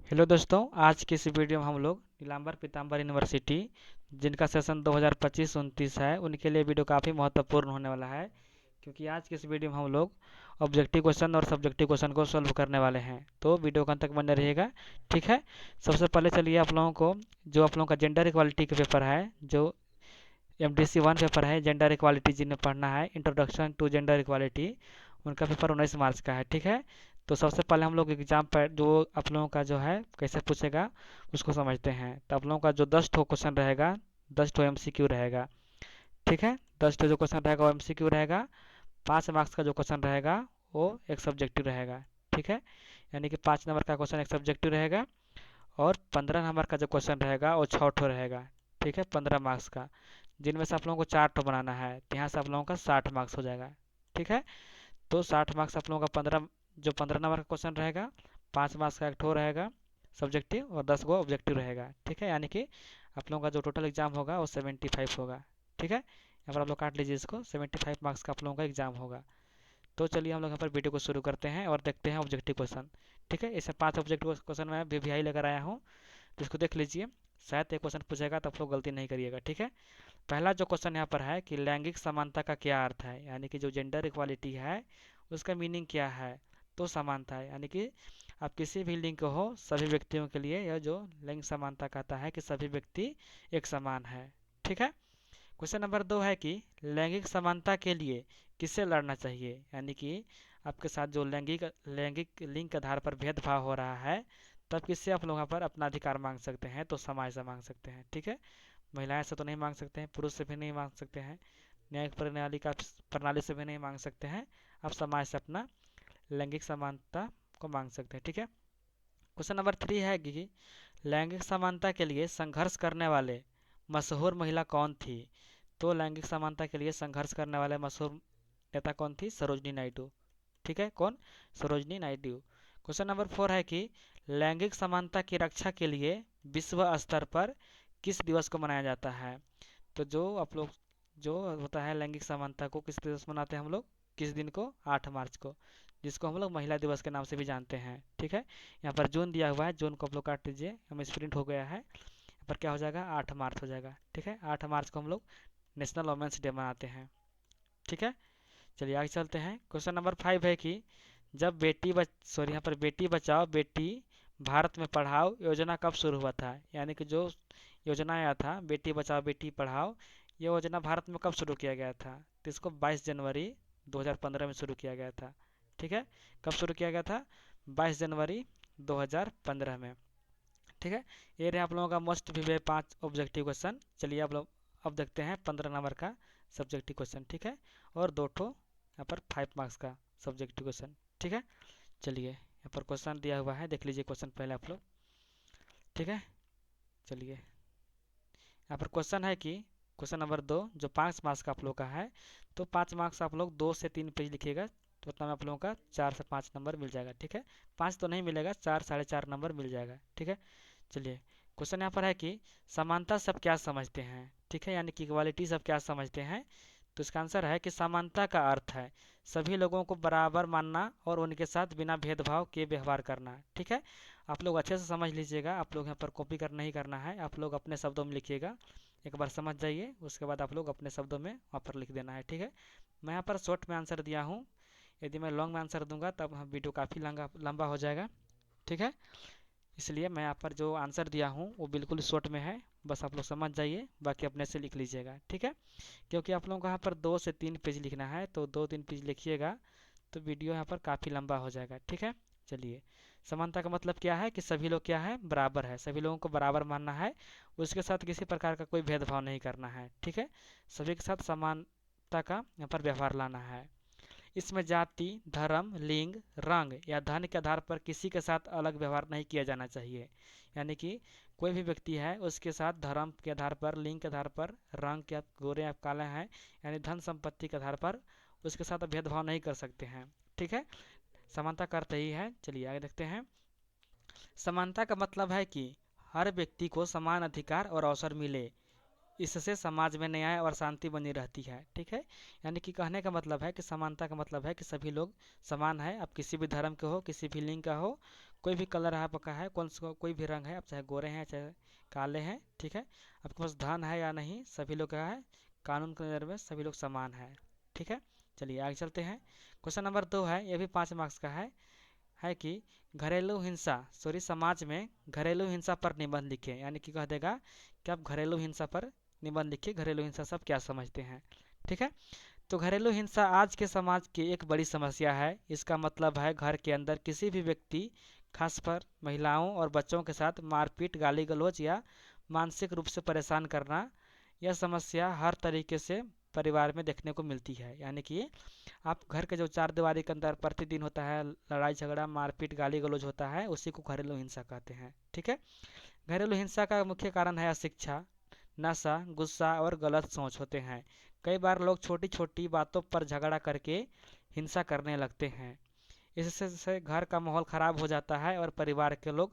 Hello दोस्तों, आज की इस वीडियो में हम लोग नीलांबर पीताम्बर यूनिवर्सिटी जिनका सेशन 2025-29 है उनके लिए वीडियो काफ़ी महत्वपूर्ण होने वाला है। क्योंकि आज की इस वीडियो में हम लोग ऑब्जेक्टिव क्वेश्चन और सब्जेक्टिव क्वेश्चन को सॉल्व करने वाले हैं, तो वीडियो का अंत तक बने रहिएगा। ठीक है। सबसे पहले चलिए आप लोगों को जो आप लोगों का जेंडर इक्वालिटी का पेपर है, जो MDC 1 पेपर है, जेंडर इक्वालिटी जिन्हें पढ़ना है, इंट्रोडक्शन टू जेंडर इक्वालिटी, उनका पेपर 19 मार्च का है। ठीक है। तो सबसे पहले हम लोग एग्जाम पर जो आप लोगों का जो है कैसे पूछेगा उसको समझते हैं। तो आप लोगों का जो 10 ठो क्वेश्चन रहेगा, 10 ठो MCQ रहेगा। ठीक है। 10 ठो जो क्वेश्चन रहेगा वो MCQ रहेगा। 5 मार्क्स का जो क्वेश्चन रहेगा वो एक सब्जेक्टिव रहेगा। ठीक है। यानी कि 5 नंबर का क्वेश्चन एक सब्जेक्टिव रहेगा और 15 नंबर का जो क्वेश्चन रहेगा वो 6 ठो रहेगा। ठीक है, 15 मार्क्स का, जिनमें से आप लोगों को 4 ठो बनाना है, तो यहाँ से आप लोगों का 60 मार्क्स हो जाएगा। ठीक है। तो 60 मार्क्स आप लोगों का 15 नंबर का क्वेश्चन रहेगा, 5 मार्क्स का एक ठो रहेगा सब्जेक्टिव और 10 गो ऑब्जेक्टिव रहेगा। ठीक है। यानी कि आप लोगों का जो टोटल एग्जाम होगा वो 75 होगा। ठीक है। यहाँ पर आप लोग काट लीजिए इसको, 75 मार्क्स का आप लोगों का एग्जाम होगा। तो चलिए हम लोग यहाँ पर वीडियो को शुरू करते हैं और देखते हैं ऑब्जेक्टिव क्वेश्चन। ठीक है। इसमें 5 ऑब्जेक्टिव क्वेश्चन मैं VVI लेकर आया हूँ, तो इसको देख लीजिए। शायद एक क्वेश्चन पूछेगा तो आप लोग गलती नहीं करिएगा। ठीक है। पहला जो क्वेश्चन यहाँ पर है कि लैंगिक समानता का क्या अर्थ है, यानी कि जो जेंडर इक्वालिटी है उसका मीनिंग क्या है। तो समानता है यानी कि आप किसी भी लिंग को हो, सभी व्यक्तियों के लिए यह जो लिंग समानता कहता है कि सभी व्यक्ति एक समान है। ठीक है। क्वेश्चन नंबर 2 है कि लैंगिक समानता के लिए किससे लड़ना चाहिए, यानी कि आपके साथ जो लैंगिक लैंगिक लिंग के आधार पर भेदभाव हो रहा है, तब किससे आप लोग यहाँ पर अपना अधिकार मांग सकते हैं, तो समाज से मांग सकते हैं। ठीक है। महिलाएं से तो नहीं मांग सकते हैं, पुरुष से भी नहीं मांग सकते हैं, न्यायिक प्रणाली से भी नहीं मांग सकते हैं। आप समाज से अपना लैंगिक समानता को मांग सकते हैं। ठीक है। क्वेश्चन नंबर 3 है कि लैंगिक समानता के लिए संघर्ष करने वाले मशहूर महिला कौन थी। तो लैंगिक समानता के लिए संघर्ष करने वाले मशहूर नेता कौन थी, सरोजनी नायडू। ठीक है, कौन, सरोजनी नायडू। क्वेश्चन नंबर 4 है कि लैंगिक समानता की रक्षा के लिए विश्व स्तर पर किस दिवस को मनाया जाता है। तो जो आप लोग जो होता है लैंगिक समानता को किस दिवस मनाते हैं हम लोग, किस दिन को, 8 मार्च को, जिसको हम लोग महिला दिवस के नाम से भी जानते हैं। ठीक है। यहाँ पर जून दिया हुआ है, जून को आप लोग काट दीजिए, हमें स्प्रिंट हो गया है। यहाँ पर क्या हो जाएगा, 8 मार्च हो जाएगा। ठीक है। 8 मार्च को हम लोग नेशनल वुमेंस डे मनाते हैं। ठीक है। चलिए आगे चलते हैं। क्वेश्चन नंबर 5 है कि जब यहाँ पर बेटी बचाओ बेटी भारत में पढ़ाओ योजना कब शुरू हुआ था, यानी कि जो योजना आया था बेटी बचाओ बेटी पढ़ाओ, ये योजना भारत में कब शुरू किया गया था। तो इसको 22 जनवरी 2015 में शुरू किया गया था। ठीक है। कब शुरू किया गया था, 22 जनवरी 2015 में। ठीक है। ये रहे आप लोगों का मोस्ट प्रीवियस 5 ऑब्जेक्टिव क्वेश्चन। चलिए आप लोग अब देखते हैं 15 नंबर का सब्जेक्टिव क्वेश्चन। ठीक है। और 2 ठो यहाँ पर 5 मार्क्स का सब्जेक्टिव क्वेश्चन। ठीक है। चलिए यहाँ पर क्वेश्चन दिया हुआ है, देख लीजिए क्वेश्चन पहले आप लोग। ठीक है। चलिए यहाँ पर क्वेश्चन है कि क्वेश्चन नंबर 2 जो 5 मार्क्स का आप लोग का है, तो 5 मार्क्स आप लोग 2 से 3 पेज लिखिएगा, तो उतना में आप लोगों का 4 से 5 नंबर मिल जाएगा। ठीक है। 5 तो नहीं मिलेगा, 4 साढ़े 4 नंबर मिल जाएगा। ठीक है। चलिए क्वेश्चन यहाँ पर है कि समानता सब क्या समझते हैं। ठीक है। यानी कि इक्वालिटी सब क्या समझते हैं। तो इसका आंसर है कि समानता का अर्थ है सभी लोगों को बराबर मानना और उनके साथ बिना भेदभाव के व्यवहार करना। ठीक है। आप लोग अच्छे से समझ लीजिएगा, आप लोग यहाँ पर कॉपी कर नहीं करना है, आप लोग अपने शब्दों में लिखिएगा। एक बार समझ जाइए, उसके बाद आप लोग अपने शब्दों में वहाँ पर लिख देना है। ठीक है। मैं यहाँ पर शॉर्ट में आंसर दिया हूँ, यदि मैं लॉन्ग में आंसर दूंगा तब वीडियो काफ़ी लंबा लंबा हो जाएगा। ठीक है। इसलिए मैं यहाँ पर जो आंसर दिया हूँ वो बिल्कुल शॉर्ट में है, बस आप लोग समझ जाइए, बाकी अपने से लिख लीजिएगा। ठीक है। क्योंकि आप लोगों को यहाँ पर 2 से 3 पेज लिखना है, तो 2-3 पेज लिखिएगा तो वीडियो यहाँ पर काफ़ी लंबा हो जाएगा। ठीक है। चलिए समानता का मतलब क्या है कि सभी लोग क्या है, बराबर है, सभी लोगों को बराबर मानना है, उसके साथ किसी प्रकार का कोई भेदभाव नहीं करना है। ठीक है। सभी के साथ समानता का यहाँ पर व्यवहार लाना है। इसमें जाति, धर्म, लिंग, रंग या धन के आधार पर किसी के साथ अलग व्यवहार नहीं किया जाना चाहिए। यानी कि कोई भी व्यक्ति है उसके साथ धर्म के आधार पर, लिंग के आधार पर, रंग के, आप गोरे आप काले हैं, यानी धन संपत्ति के आधार पर उसके साथ भेदभाव नहीं कर सकते हैं। ठीक है। समानता का अर्थ यही है। चलिए आगे देखते हैं। समानता का मतलब है कि हर व्यक्ति को समान अधिकार और अवसर मिले, इससे समाज में न्याय और शांति बनी रहती है। ठीक है, यानी कि कहने का मतलब है कि समानता का मतलब है कि सभी लोग समान है। आप किसी भी धर्म के हो, किसी भी लिंग का हो, कोई भी कलर आपका है, कोई भी रंग है, आप चाहे गोरे हैं चाहे काले हैं, ठीक है, आपके पास धन है या नहीं, सभी लोग क्या है, कानून के नज़र में सभी लोग समान है। ठीक है, चलिए आगे चलते हैं। क्वेश्चन नंबर 2 है, ये भी 5 मार्क्स का है कि घरेलू हिंसा सॉरी समाज में घरेलू हिंसा पर निबंध लिखें। यानी कि कह देगा कि आप घरेलू हिंसा पर निबंध लिखिए, घरेलू हिंसा सब क्या समझते हैं। ठीक है, तो घरेलू हिंसा आज के समाज की एक बड़ी समस्या है। इसका मतलब है घर के अंदर किसी भी व्यक्ति, खासकर महिलाओं और बच्चों के साथ मारपीट, गाली गलौज या मानसिक रूप से परेशान करना। यह समस्या हर तरीके से परिवार में देखने को मिलती है। यानी कि आप घर के जो चार दीवारी के अंदर प्रतिदिन होता है, लड़ाई झगड़ा, मारपीट, गाली गलौज होता है, उसी को घरेलू हिंसा कहते हैं। ठीक है, घरेलू हिंसा का मुख्य कारण है अशिक्षा, नशा, गुस्सा और गलत सोच होते हैं। कई बार लोग छोटी छोटी बातों पर झगड़ा करके हिंसा करने लगते हैं। इससे घर का माहौल खराब हो जाता है और परिवार के लोग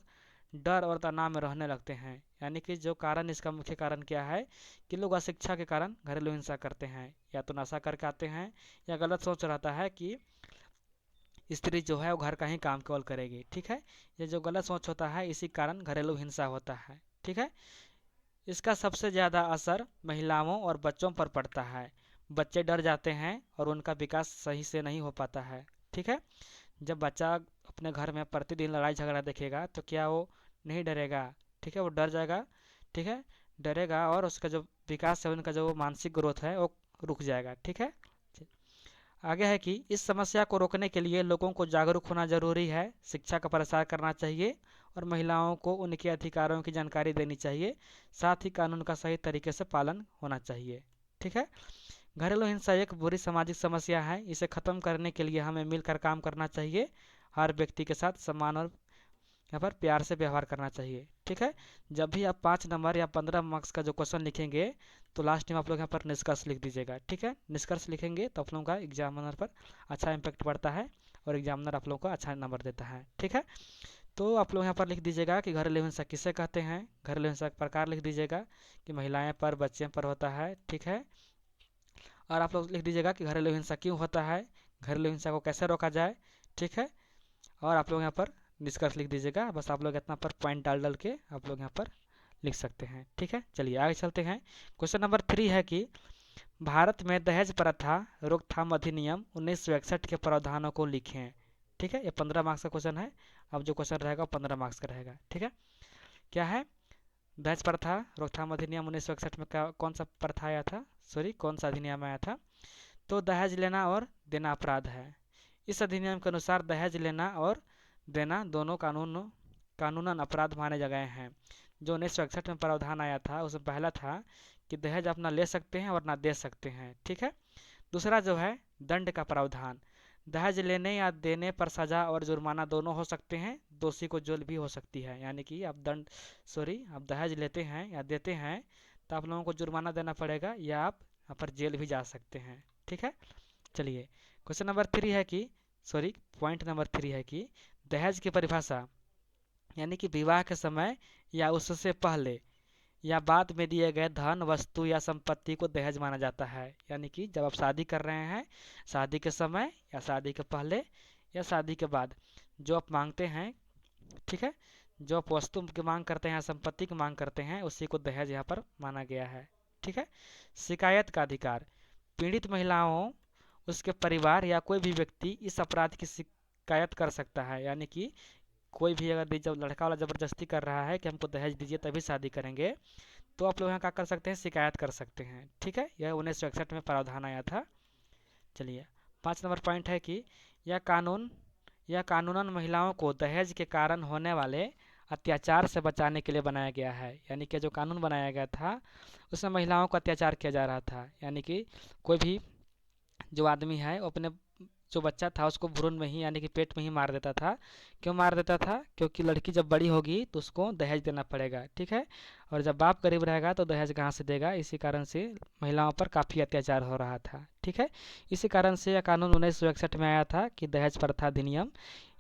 डर और तनाव में रहने लगते हैं। यानी कि जो कारण, इसका मुख्य कारण क्या है कि लोग अशिक्षा के कारण घरेलू हिंसा करते हैं, या तो नशा करके आते हैं, या गलत सोच रहता है कि स्त्री जो है वो घर का ही काम केवल करेगी। ठीक है, ये जो गलत सोच होता है, इसी कारण घरेलू हिंसा होता है। ठीक है, इसका सबसे ज़्यादा असर महिलाओं और बच्चों पर पड़ता है। बच्चे डर जाते हैं और उनका विकास सही से नहीं हो पाता है। ठीक है, जब बच्चा अपने घर में प्रतिदिन लड़ाई झगड़ा देखेगा तो क्या वो नहीं डरेगा? ठीक है, वो डर जाएगा। ठीक है, डरेगा और उसका जो विकास है, उनका जो मानसिक ग्रोथ है वो रुक जाएगा। ठीक है, आगे है कि इस समस्या को रोकने के लिए लोगों को जागरूक होना जरूरी है, शिक्षा का प्रसार करना चाहिए और महिलाओं को उनके अधिकारों की जानकारी देनी चाहिए। साथ ही कानून का सही तरीके से पालन होना चाहिए। ठीक है, घरेलू हिंसा एक बुरी सामाजिक समस्या है। इसे खत्म करने के लिए हमें मिलकर काम करना चाहिए। हर व्यक्ति के साथ सम्मान और यहाँ पर प्यार से व्यवहार करना चाहिए। ठीक है, जब भी आप 5 नंबर या 15 मार्क्स का जो क्वेश्चन लिखेंगे तो लास्ट में आप लोग यहाँ पर निष्कर्ष लिख दीजिएगा। ठीक है, निष्कर्ष लिखेंगे तो आप लोगों का एग्जामिनर पर अच्छा इम्पैक्ट पड़ता है और एग्जामिनर आप लोगों को अच्छा नंबर देता है। ठीक है, तो आप लोग यहाँ पर लिख दीजिएगा कि घरेलू हिंसा किसे कहते हैं, घरेलू हिंसा का प्रकार लिख दीजिएगा कि महिलाएं पर, बच्चे पर होता है। ठीक है, और आप लोग लिख दीजिएगा कि घरेलू हिंसा क्यों होता है, घरेलू हिंसा को कैसे रोका जाए। ठीक है, और आप लोग यहाँ पर निष्कर्ष लिख दीजिएगा। बस आप लोग इतना पर पॉइंट डाल डाल के आप लोग यहाँ पर लिख सकते हैं। ठीक है, चलिए आगे चलते हैं। क्वेश्चन नंबर 3 है कि भारत में दहेज प्रथा रोकथाम अधिनियम 1961 के प्रावधानों को लिखें। ठीक है, ये 15 मार्क्स का क्वेश्चन है। अब जो क्वेश्चन रहेगा 15 मार्क्स का रहेगा। ठीक है, क्या है, दहेज प्रथा रोकथाम अधिनियम 1961 में कौन सा प्रथा आया था, सॉरी कौन सा अधिनियम आया था? तो दहेज लेना और देना अपराध है। इस अधिनियम के अनुसार दहेज लेना और देना दोनों कानूनन अपराध माने गए हैं। जो 1961 में प्रावधान आया था उसमें पहला था कि दहेज अपना ले सकते हैं और ना दे सकते हैं। ठीक है, दूसरा जो है दंड का प्रावधान, दहेज लेने या देने पर सजा और जुर्माना दोनों हो सकते हैं, दोषी को जेल भी हो सकती है। यानी कि आप दहेज लेते हैं या देते हैं तो आप लोगों को जुर्माना देना पड़ेगा या आप यहाँ पर जेल भी जा सकते हैं। ठीक है, चलिए क्वेश्चन नंबर 3 है कि पॉइंट नंबर 3 है कि दहेज की परिभाषा, यानी कि विवाह के समय या उससे पहले या बाद में दिए गए धन, वस्तु या संपत्ति को दहेज माना जाता है। यानी कि जब आप शादी कर रहे हैं, शादी के समय या शादी के पहले या शादी के बाद जो आप मांगते हैं, ठीक है, जो आप वस्तु की मांग करते हैं या संपत्ति की मांग करते हैं, उसी को दहेज यहाँ पर माना गया है। ठीक है, शिकायत का अधिकार, पीड़ित महिलाओं, उसके परिवार या कोई भी व्यक्ति इस अपराध की शिकायत कर सकता है। यानी कि कोई भी अगर जब लड़का वाला ज़बरदस्ती कर रहा है कि हमको दहेज दीजिए तभी शादी करेंगे, तो आप लोग यहाँ क्या कर सकते हैं, शिकायत कर सकते हैं। ठीक है, यह 1961 में प्रावधान आया था। चलिए 5 नंबर पॉइंट है कि यह कानूनन महिलाओं को दहेज के कारण होने वाले अत्याचार से बचाने के लिए बनाया गया है। यानी कि जो कानून बनाया गया था उसमें महिलाओं को अत्याचार किया जा रहा था। यानी कि कोई भी जो आदमी है वो अपने जो बच्चा था उसको भ्रूण में ही, यानी कि पेट में ही मार देता था। क्यों मार देता था? क्योंकि लड़की जब बड़ी होगी तो उसको दहेज देना पड़ेगा। ठीक है, और जब बाप गरीब रहेगा तो दहेज कहाँ से देगा? इसी कारण से महिलाओं पर काफ़ी अत्याचार हो रहा था। ठीक है, इसी कारण से यह कानून 1961 में आया था कि दहेज प्रथा अधिनियम।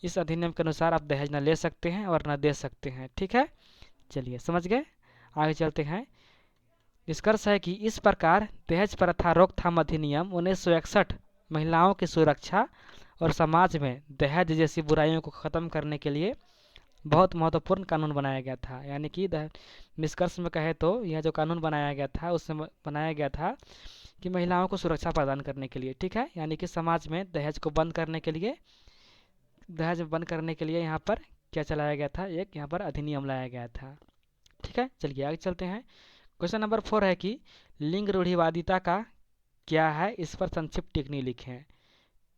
इस अधिनियम के अनुसार आप दहेज न ले सकते हैं और न दे सकते हैं। ठीक है, चलिए समझ गए, आगे चलते हैं। निष्कर्ष है कि इस प्रकार दहेज प्रथा रोकथाम अधिनियम 1961 महिलाओं की सुरक्षा और समाज में दहेज जैसी बुराइयों को ख़त्म करने के लिए बहुत महत्वपूर्ण कानून बनाया गया था। यानी कि निष्कर्ष में कहे तो यह जो कानून बनाया गया था उससे बनाया गया था कि महिलाओं को सुरक्षा प्रदान करने के लिए, ठीक है, यानी कि समाज में दहेज को बंद करने के लिए, दहेज बंद करने के लिए यहाँ पर क्या चलाया गया था, एक यहाँ पर अधिनियम लाया गया था। ठीक है, चलिए आगे चलते हैं। क्वेश्चन नंबर 4 है कि लिंग रूढ़िवादिता का क्या है, इस पर संक्षिप्त टिप्पणी लिखें।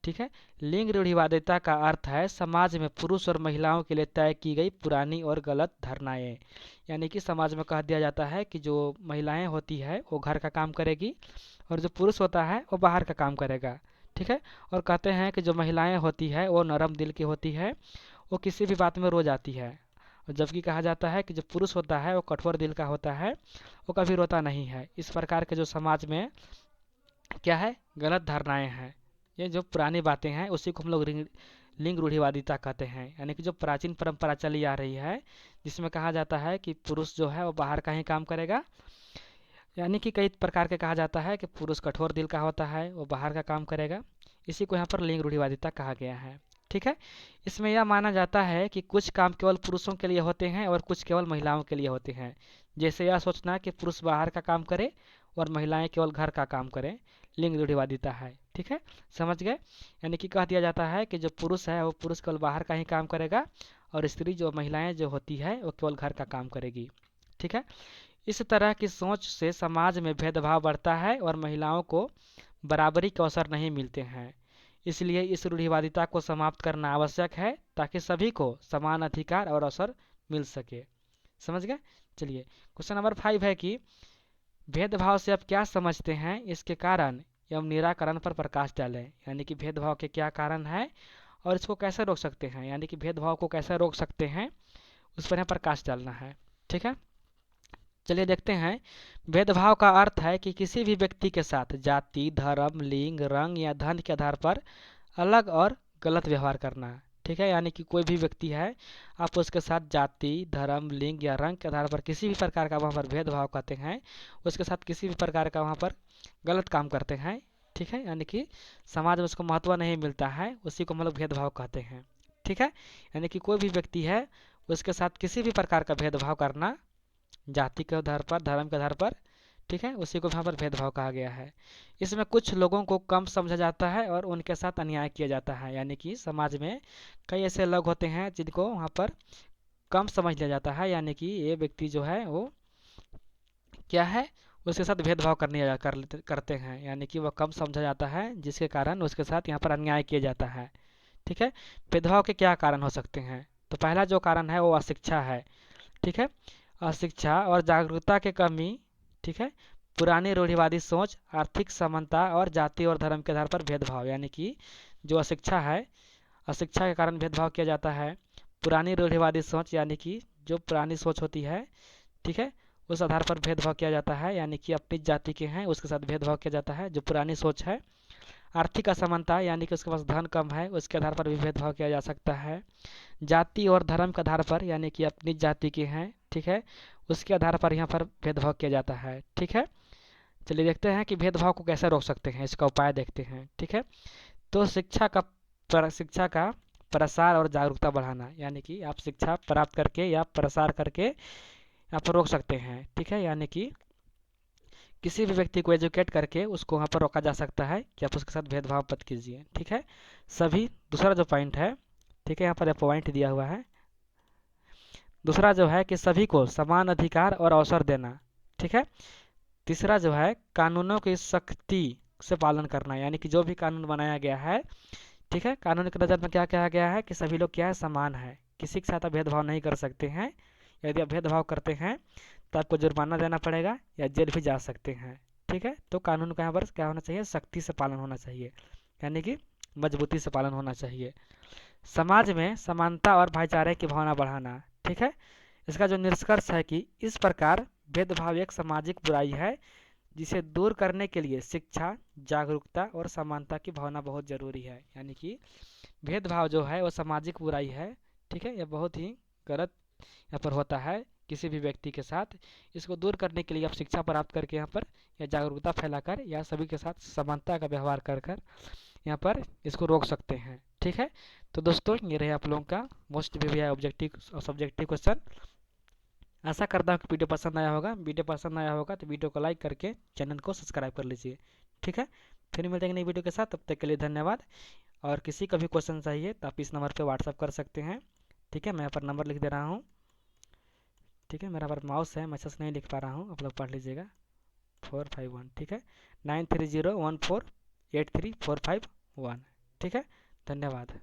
ठीक है, लिंग रूढ़िवादिता का अर्थ है समाज में पुरुष और महिलाओं के लिए तय की गई पुरानी और गलत धारणाएं। यानी कि समाज में कह दिया जाता है कि जो महिलाएं होती है वो घर का काम करेगी और जो पुरुष होता है वो बाहर का काम करेगा। ठीक है, और कहते हैं कि जो महिलाएं होती है वो नरम दिल की होती है, वो किसी भी बात में रो जाती है, और जबकि कहा जाता है कि जो पुरुष होता है वो कठोर दिल का होता है, वो कभी रोता नहीं है। इस प्रकार के जो समाज में क्या है, गलत धारणाएं हैं, ये जो पुरानी बातें हैं उसी को हम लोग लिंग रूढ़िवादिता कहते हैं। यानी कि जो प्राचीन परंपरा चली आ रही है जिसमें कहा जाता है कि पुरुष जो है वो बाहर का ही काम करेगा, यानी कि कई प्रकार के कहा जाता है कि पुरुष कठोर दिल का होता है, वो बाहर का काम करेगा, इसी को यहाँ पर लिंग रूढ़िवादिता कहा गया है। ठीक है, इसमें यह माना जाता है कि कुछ काम केवल पुरुषों के लिए होते हैं और कुछ केवल महिलाओं के लिए होते हैं। जैसे यह सोचना कि पुरुष बाहर का काम करे और महिलाएं केवल घर का काम करें, लिंग रूढ़िवादिता है। ठीक है, समझ गए। यानी कि कह दिया जाता है कि जो पुरुष है वो पुरुष केवल बाहर का ही काम करेगा और स्त्री जो महिलाएं जो होती है वो केवल घर का काम करेगी। ठीक है, इस तरह की सोच से समाज में भेदभाव बढ़ता है और महिलाओं को बराबरी के अवसर नहीं मिलते हैं। इसलिए इस रूढ़िवादिता को समाप्त करना आवश्यक है ताकि सभी को समान अधिकार और अवसर मिल सके। समझ गए। चलिए क्वेश्चन नंबर 5 है कि भेदभाव से आप क्या समझते हैं, इसके कारण एवं निराकरण पर प्रकाश डालें। यानी कि भेदभाव के क्या कारण है और इसको कैसे रोक सकते हैं, यानी कि भेदभाव को कैसे रोक सकते हैं उस पर यहाँ प्रकाश डालना है। ठीक है, चलिए देखते हैं। भेदभाव का अर्थ है कि किसी भी व्यक्ति के साथ जाति, धर्म, लिंग, रंग या धन के आधार पर अलग और गलत व्यवहार करना। ठीक है, यानी कि कोई भी व्यक्ति है, आप उसके साथ जाति, धर्म, लिंग या रंग के आधार पर किसी भी प्रकार का वहाँ पर भेदभाव करते हैं, उसके साथ किसी भी प्रकार का वहाँ पर गलत काम करते हैं। ठीक है, यानी कि समाज में उसको महत्व नहीं मिलता है, उसी को हम लोग भेदभाव कहते हैं। ठीक है, यानी कि कोई भी व्यक्ति है उसके साथ किसी भी प्रकार का भेदभाव करना, जाति के आधार पर, धर्म के आधार पर, ठीक है, उसी को यहाँ पर भेदभाव कहा गया है। इसमें कुछ लोगों को कम समझा जाता है और उनके साथ अन्याय किया जाता है। यानी कि समाज में कई ऐसे लोग होते हैं जिनको वहाँ पर कम समझ लिया जाता है, यानी कि ये व्यक्ति जो है वो क्या है, उसके साथ भेदभाव करते हैं, यानी कि वह कम समझा जाता है जिसके कारण उसके साथ यहाँ पर अन्याय किया जाता है। ठीक है, भेदभाव के क्या कारण हो सकते हैं, तो पहला जो कारण है वो अशिक्षा है। ठीक है, अशिक्षा और जागरूकता की कमी। ठीक है, पुरानी रूढ़िवादी सोच, आर्थिक समानता और जाति और धर्म के आधार पर भेदभाव। यानी कि जो अशिक्षा है, अशिक्षा के कारण भेदभाव किया जाता है। पुरानी रूढ़िवादी सोच, यानी कि जो पुरानी सोच होती है, ठीक है, उस आधार पर भेदभाव किया जाता है, यानी कि अपनी जाति के हैं उसके साथ भेदभाव किया जाता है, जो पुरानी सोच है। आर्थिक असमानता, यानी कि उसके पास धन कम है, उसके आधार पर भी भेदभाव किया जा सकता है। जाति और धर्म के आधार पर, यानी कि अपनी जाति के हैं, ठीक है, उसके आधार पर यहाँ पर भेदभाव किया जाता है। ठीक है, चलिए देखते हैं कि भेदभाव को कैसे रोक सकते हैं, इसका उपाय देखते हैं। ठीक है, तो शिक्षा का प्रसार और जागरूकता बढ़ाना, यानी कि आप शिक्षा प्राप्त करके या प्रसार करके यहाँ पर रोक सकते हैं। ठीक है, यानी कि किसी भी व्यक्ति को एजुकेट करके उसको वहाँ पर रोका जा सकता है कि आप उसके साथ भेदभाव मत कीजिए। ठीक है, सभी, दूसरा जो पॉइंट है, ठीक है, यहाँ पर पॉइंट दिया हुआ है, दूसरा जो है कि सभी को समान अधिकार और अवसर देना। ठीक है, तीसरा जो है कानूनों की सख्ती से पालन करना, यानी कि जो भी कानून बनाया गया है, ठीक है, कानून की नज़र में क्या कहा गया है कि सभी लोग क्या है, समान है, किसी के साथ आप भेदभाव नहीं कर सकते हैं। यदि आप भेदभाव करते हैं तो आपको जुर्माना देना पड़ेगा या जेल भी जा सकते हैं। ठीक है, तो कानून का यहाँ पर क्या होना चाहिए, सख्ती से पालन होना चाहिए, यानी कि मजबूती से पालन होना चाहिए। समाज में समानता और भाईचारे की भावना बढ़ाना। ठीक है, इसका जो निष्कर्ष है कि इस प्रकार भेदभाव एक सामाजिक बुराई है जिसे दूर करने के लिए शिक्षा, जागरूकता और समानता की भावना बहुत जरूरी है। यानी कि भेदभाव जो है वो सामाजिक बुराई है। ठीक है, यह बहुत ही गलत यहाँ पर होता है किसी भी व्यक्ति के साथ। इसको दूर करने के लिए आप शिक्षा प्राप्त करके यहाँ पर या जागरूकता फैलाकर या सभी के साथ समानता का व्यवहार कर कर यहाँ पर इसको रोक सकते हैं। ठीक है, तो दोस्तों ये रहे आप लोगों का मोस्ट वीवीआई ऑब्जेक्टिव और सब्जेक्टिव क्वेश्चन। आशा करता हूँ कि वीडियो पसंद आया होगा। वीडियो पसंद आया होगा तो वीडियो को लाइक करके चैनल को सब्सक्राइब कर लीजिए। ठीक है, फिर मिलते हैं नई वीडियो के साथ, तब तक के लिए धन्यवाद। और किसी का भी क्वेश्चन चाहिए तो आप इस नंबर पर व्हाट्सअप कर सकते हैं। ठीक है, मैं यहाँ पर नंबर लिख दे रहा हूँ। ठीक है, मेरा पर माउस है, मैसेज नहीं लिख पा रहा हूँ, आप लोग पढ़ लीजिएगा। 451, ठीक है, 9301483451। ठीक है, धन्यवाद।